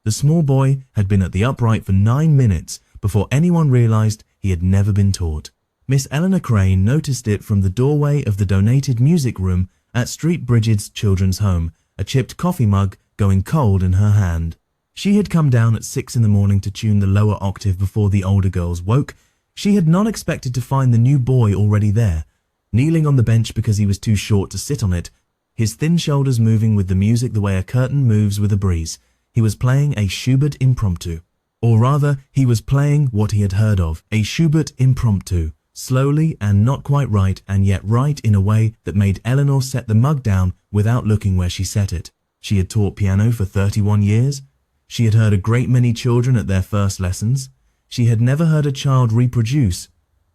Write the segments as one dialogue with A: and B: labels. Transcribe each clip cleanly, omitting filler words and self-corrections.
A: The small boy had been at the upright for 9 minutes before anyone realized he had never been taught. Miss Eleanor Crane noticed it from the doorway of the donated music room at Street Bridget's children's home, a chipped coffee mug going cold in her hand. She had come down at 6 in the morning to tune the lower octave before the older girls woke. She had not expected to find the new boy already there, kneeling on the bench because he was too short to sit on it, his thin shoulders moving with the music the way a curtain moves with a breeze. He was playing a Schubert impromptu. Or rather, he was playing what he had heard of, a Schubert impromptu, slowly and not quite right, and yet right in a way that made Eleanor set the mug down without looking where she set it. She had taught piano for 31 years. She had heard a great many children at their first lessons. She had never heard a child reproduce,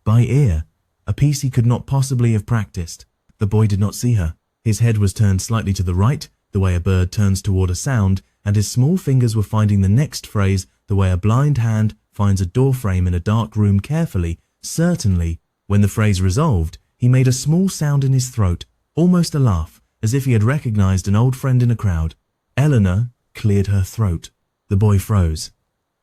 A: by ear, a piece he could not possibly have practiced. The boy did not see her. His head was turned slightly to the right, the way a bird turns toward a sound, and his small fingers were finding the next phrase the way a blind hand finds a doorframe in a dark room carefully, certainly. When the phrase resolved, he made a small sound in his throat, almost a laugh, as if he had recognized an old friend in a crowd. Eleanor cleared her throat. The boy froze.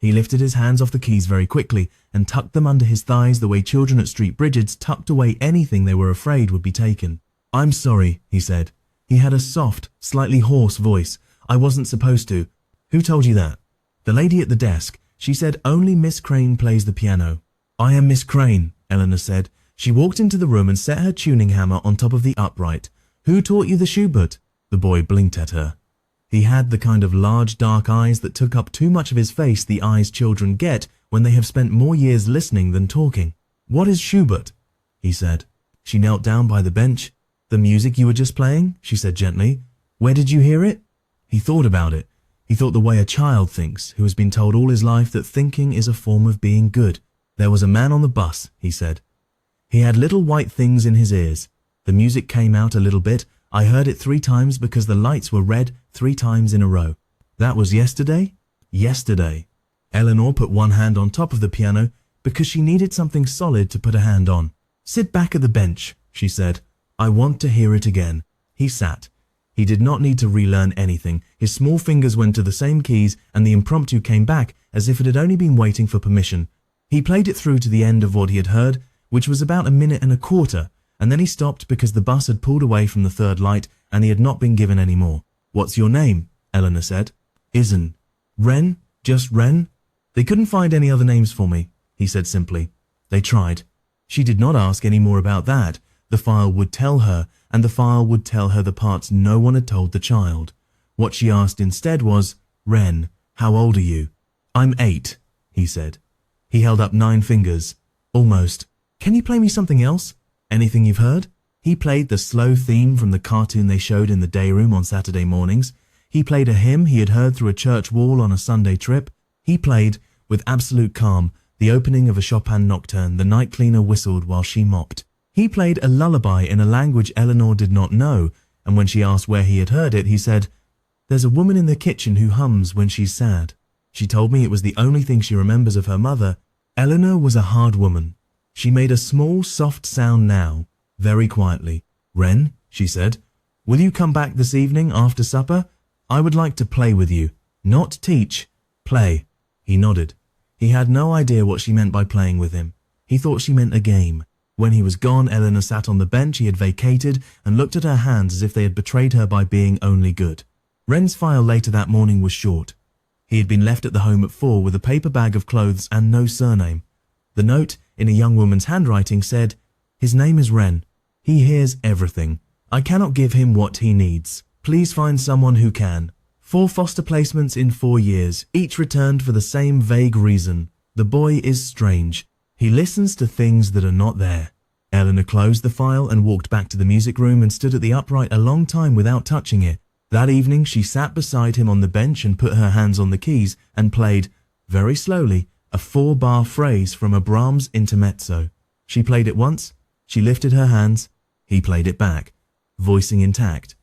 A: He lifted his hands off the keys very quickly and tucked them under his thighs the way children at Street Bridget's tucked away anything they were afraid would be taken. "I'm sorry," he said. He had a soft, slightly hoarse voice. "I wasn't supposed to." "Who told you that?" "The lady at the desk. She said only Miss Crane plays the piano." "I am Miss Crane," Eleanor said. She walked into the room and set her tuning hammer on top of the upright. "Who taught you the Schubert?" The boy blinked at her. He had the kind of large dark eyes that took up too much of his face, the eyes children get when they have spent more years listening than talking. "What is Schubert?" he said. She knelt down by the bench. "The music you were just playing?" she said gently. "Where did you hear it?" He thought about it. He thought the way a child thinks, who has been told all his life that thinking is a form of being good. "There was a man on the bus," he said. "He had little white things in his ears. The music came out a little bit. I heard it 3 times because the lights were red 3 times in a row." "That was yesterday?" "Yesterday." Eleanor put one hand on top of the piano because she needed something solid to put a hand on. "Sit back at the bench," she said. "I want to hear it again." He sat. He did not need to relearn anything. His small fingers went to the same keys and the impromptu came back as if it had only been waiting for permission. He played it through to the end of what he had heard, which was about 1.25 minutes, and then he stopped because the bus had pulled away from the third light and he had not been given any more. "What's your name?" Eleanor said. "Isn't. Wren? Just Wren?" "They couldn't find any other names for me," he said simply. They tried. She did not ask any more about that. The file would tell her, and the file would tell her the parts no one had told the child. What she asked instead was, "Wren, how old are you?" "I'm 8, he said. He held up 9 fingers. "Almost. Can you play me something else? Anything you've heard?" He played the slow theme from the cartoon they showed in the day room on Saturday mornings. He played a hymn he had heard through a church wall on a Sunday trip. He played, with absolute calm, the opening of a Chopin nocturne the night cleaner whistled while she mopped. He played a lullaby in a language Eleanor did not know, and when she asked where he had heard it, he said, "There's a woman in the kitchen who hums when she's sad." She told me it was the only thing she remembers of her mother. Eleanor was a hard woman. She made a small, soft sound now, very quietly. "Wren," she said, "will you come back this evening after supper? I would like to play with you. Not teach, play." He nodded. He had no idea what she meant by playing with him. He thought she meant a game. When he was gone, Eleanor sat on the bench he had vacated and looked at her hands as if they had betrayed her by being only good. Wren's file later that morning was short. He had been left at the home at 4 with a paper bag of clothes and no surname. The note, in a young woman's handwriting, said, "His name is Wren. He hears everything. I cannot give him what he needs. Please find someone who can. 4 foster placements in 4 years, each returned for the same vague reason. The boy is strange. He listens to things that are not there." Eleanor closed the file and walked back to the music room and stood at the upright a long time without touching it. That evening she sat beside him on the bench and put her hands on the keys and played, very slowly, a 4-bar phrase from a Brahms intermezzo. She played it once, she lifted her hands, he played it back, voicing intact.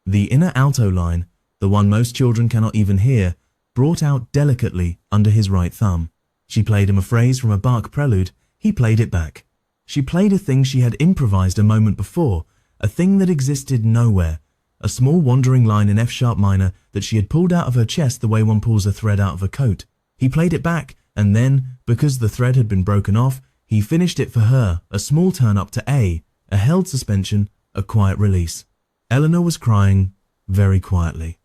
A: The inner alto line, the one most children cannot even hear, brought out delicately under his right thumb. She played him a phrase from a Bach prelude, he played it back. She played a thing she had improvised a moment before, a thing that existed nowhere, a small wandering line in F-sharp minor that she had pulled out of her chest the way one pulls a thread out of a coat. He played it back, and then, because the thread had been broken off, he finished it for her, a small turn up to A held suspension, a quiet release. Eleanor was crying very quietly.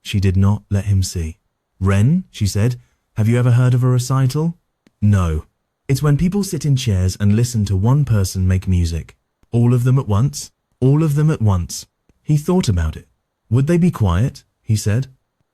A: She did not let him see. "Ren," she said, "have you ever heard of a recital?" "No. It's when people sit in chairs and listen to one person make music. All of them at once? All of them at once." He thought about it. "Would they be quiet?" he said.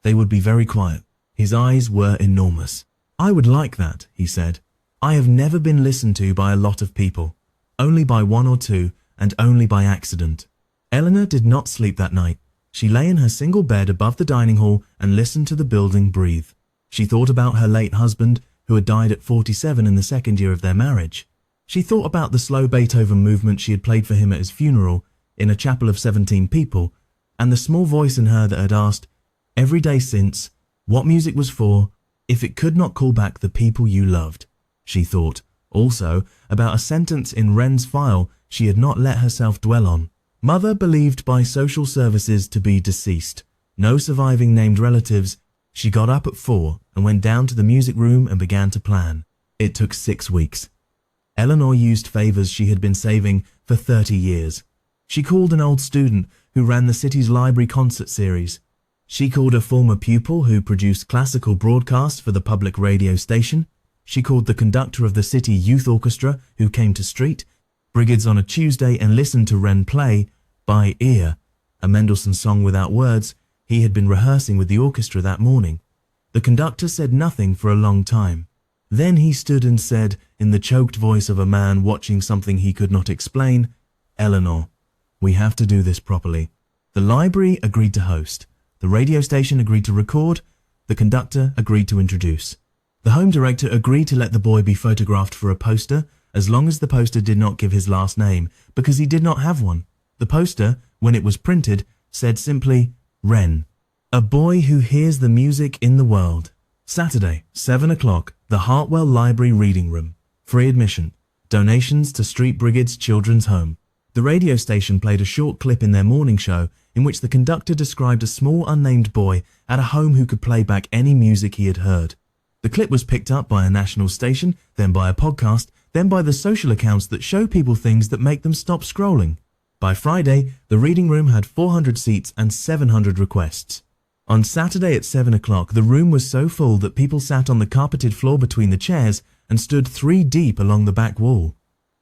A: "They would be very quiet." His eyes were enormous. "I would like that," he said. "I have never been listened to by a lot of people. Only by one or two, and only by accident." Eleanor did not sleep that night. She lay in her single bed above the dining hall and listened to the building breathe. She thought about her late husband, who had died at 47 in the second year of their marriage. She thought about the slow Beethoven movement she had played for him at his funeral, in a chapel of 17 people, and the small voice in her that had asked, every day since, what music was for, if it could not call back the people you loved. She thought, also, about a sentence in Ren's file she had not let herself dwell on. Mother believed by social services to be deceased. No surviving named relatives. She got up at 4 and went down to the music room and began to plan. It took 6 weeks. Eleanor used favors she had been saving for 30 years. She called an old student who ran the city's library concert series. She called a former pupil who produced classical broadcasts for the public radio station. She called the conductor of the city youth orchestra who came to street Brigid's on a Tuesday and listened to Ren play, by ear, a Mendelssohn song without words he had been rehearsing with the orchestra that morning. The conductor said nothing for a long time. Then he stood and said, in the choked voice of a man watching something he could not explain, "Eleanor, we have to do this properly." The library agreed to host. The radio station agreed to record. The conductor agreed to introduce. The home director agreed to let the boy be photographed for a poster, as long as the poster did not give his last name, because he did not have one. The poster, when it was printed, said simply, Ren, a boy who hears the music in the world. Saturday, 7 o'clock, the Hartwell Library Reading Room. Free admission. Donations to Street Brigade's Children's Home. The radio station played a short clip in their morning show in which the conductor described a small unnamed boy at a home who could play back any music he had heard. The clip was picked up by a national station, then by a podcast, then by the social accounts that show people things that make them stop scrolling. By Friday, the reading room had 400 seats and 700 requests. On Saturday at 7 o'clock, the room was so full that people sat on the carpeted floor between the chairs and stood 3 deep along the back wall.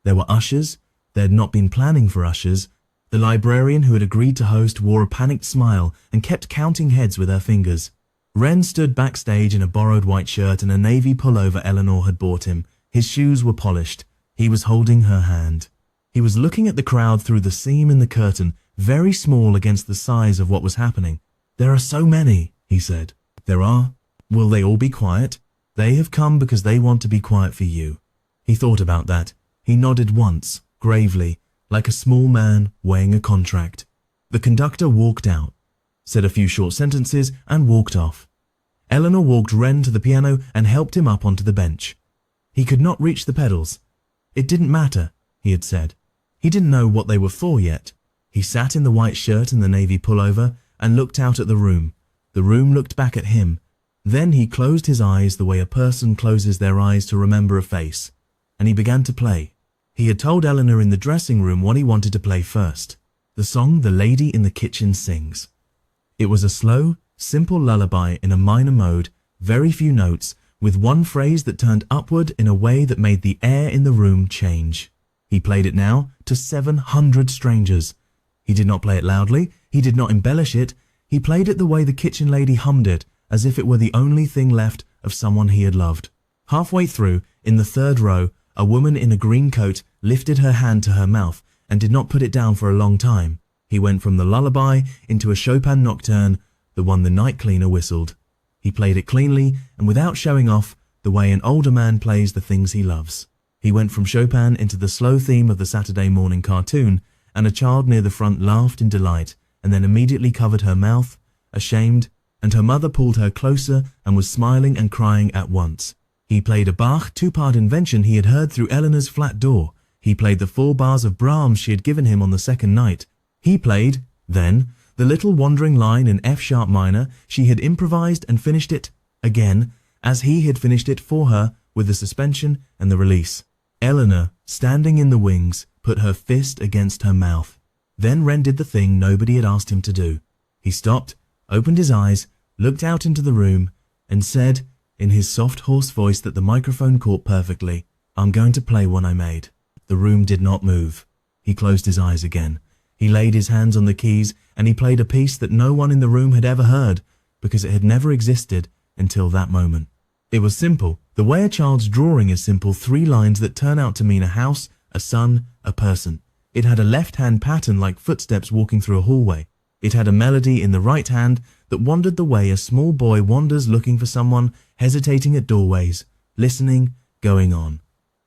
A: There were ushers. They had not been planning for ushers. The librarian who had agreed to host wore a panicked smile and kept counting heads with her fingers. Ren stood backstage in a borrowed white shirt and a navy pullover Eleanor had bought him. His shoes were polished. He was holding her hand. He was looking at the crowd through the seam in the curtain, very small against the size of what was happening. There are so many, he said. There are. Will they all be quiet? They have come because they want to be quiet for you. He thought about that. He nodded once, gravely, like a small man weighing a contract. The conductor walked out, said a few short sentences, and walked off. Eleanor walked Ren to the piano and helped him up onto the bench. He could not reach the pedals. It didn't matter, he had said. He didn't know what they were for yet. He sat in the white shirt and the navy pullover and looked out at the room. The room looked back at him. Then he closed his eyes the way a person closes their eyes to remember a face, and he began to play. He had told Eleanor in the dressing room what he wanted to play first, the song The Lady in the Kitchen Sings. It was a slow, simple lullaby in a minor mode, very few notes, with one phrase that turned upward in a way that made the air in the room change. He played it now to 700 strangers. He did not play it loudly. He did not embellish it. He played it the way the kitchen lady hummed it, as if it were the only thing left of someone he had loved. Halfway through, in the third row, a woman in a green coat lifted her hand to her mouth and did not put it down for a long time. He went from the lullaby into a Chopin nocturne, the one the night cleaner whistled. He played it cleanly and without showing off, the way an older man plays the things he loves. He went from Chopin into the slow theme of the Saturday morning cartoon, and a child near the front laughed in delight and then immediately covered her mouth, ashamed, and her mother pulled her closer and was smiling and crying at once. He played a Bach 2-part invention he had heard through Eleanor's flat door. He played the 4 bars of Brahms she had given him on the second night. He played, then, The little wandering line in F-sharp minor, she had improvised and finished it again, as he had finished it for her with the suspension and the release. Eleanor, standing in the wings, put her fist against her mouth. Then Wren did the thing nobody had asked him to do. He stopped, opened his eyes, looked out into the room, and said, in his soft hoarse voice that the microphone caught perfectly, "I'm going to play one I made." The room did not move. He closed his eyes again. He laid his hands on the keys and he played a piece that no one in the room had ever heard, because it had never existed until that moment. It was simple, the way a child's drawing is simple, 3 lines that turn out to mean a house, a sun, a person. It had a left-hand pattern like footsteps walking through a hallway. It had a melody in the right hand that wandered the way a small boy wanders looking for someone, hesitating at doorways, listening, going on.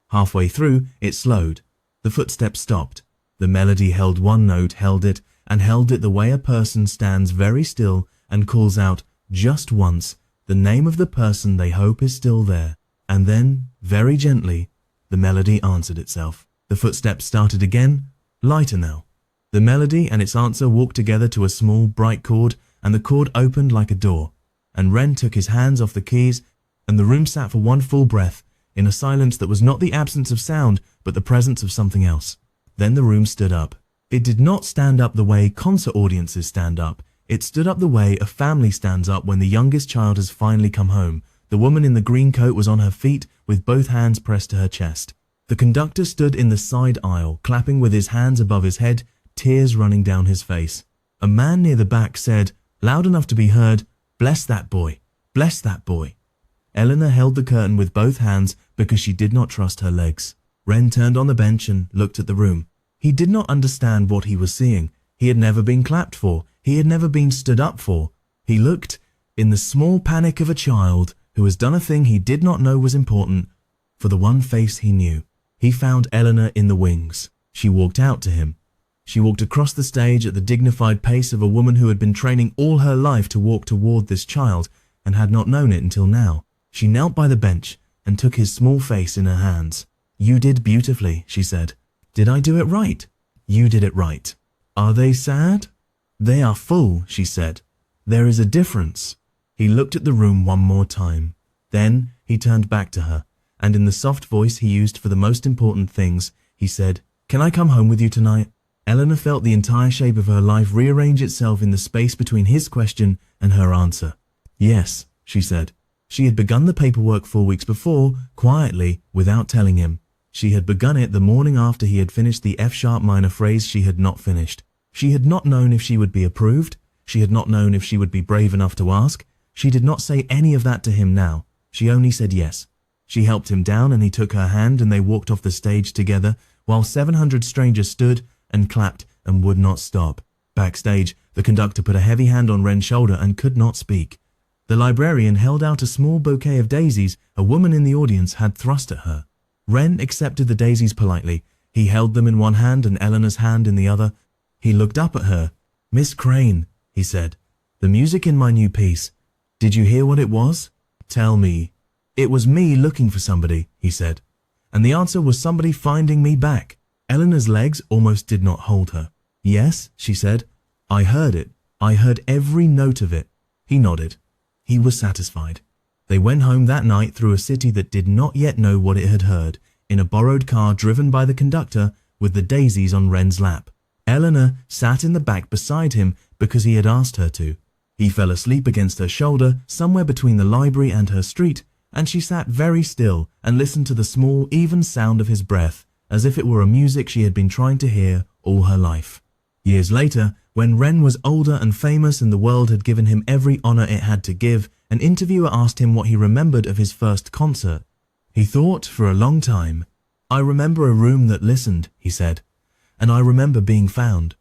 A: Halfway through, it slowed. The footsteps stopped. The melody held one note, held it the way a person stands very still and calls out, just once, the name of the person they hope is still there. And then, very gently, the melody answered itself. The footsteps started again, lighter now. The melody and its answer walked together to a small, bright chord, and the chord opened like a door. And Wren took his hands off the keys, and the room sat for one full breath, in a silence that was not the absence of sound, but the presence of something else. Then the room stood up. It did not stand up the way concert audiences stand up. It stood up the way a family stands up when the youngest child has finally come home. The woman in the green coat was on her feet with both hands pressed to her chest. The conductor stood in the side aisle, clapping with his hands above his head, tears running down his face. A man near the back said, loud enough to be heard, "Bless that boy, bless that boy." Eleanor held the curtain with both hands because she did not trust her legs. Wren turned on the bench and looked at the room. He did not understand what he was seeing. He had never been clapped for. He had never been stood up for. He looked, in the small panic of a child who has done a thing he did not know was important, for the one face he knew. He found Eleanor in the wings. She walked out to him. She walked across the stage at the dignified pace of a woman who had been training all her life to walk toward this child and had not known it until now. She knelt by the bench and took his small face in her hands. "You did beautifully," she said. "Did I do it right?" "You did it right." "Are they sad?" "They are full," she said. "There is a difference." He looked at the room one more time. Then he turned back to her, and in the soft voice he used for the most important things, he said, "Can I come home with you tonight?" Eleanor felt the entire shape of her life rearrange itself in the space between his question and her answer. "Yes," she said. She had begun the paperwork 4 weeks before, quietly, without telling him. She had begun it the morning after he had finished the F-sharp minor phrase she had not finished. She had not known if she would be approved. She had not known if she would be brave enough to ask. She did not say any of that to him now. She only said yes. She helped him down and he took her hand and they walked off the stage together while 700 strangers stood and clapped and would not stop. Backstage, the conductor put a heavy hand on Wren's shoulder and could not speak. The librarian held out a small bouquet of daisies a woman in the audience had thrust at her. Wren accepted the daisies politely. He held them in one hand and Eleanor's hand in the other. He looked up at her. "Miss Crane," he said, "the music in my new piece. Did you hear what it was? Tell me." "It was me looking for somebody," he said. And the answer was somebody finding me back. Eleanor's legs almost did not hold her. "Yes," she said. "I heard it. I heard every note of it." He nodded. He was satisfied. They went home that night through a city that did not yet know what it had heard, in a borrowed car driven by the conductor with the daisies on Wren's lap. Eleanor sat in the back beside him because he had asked her to. He fell asleep against her shoulder somewhere between the library and her street, and she sat very still and listened to the small, even sound of his breath, as if it were a music she had been trying to hear all her life. Years later, when Wren was older and famous and the world had given him every honor it had to give, an interviewer asked him what he remembered of his first concert. He thought for a long time. "I remember a room that listened," he said, "and I remember being found."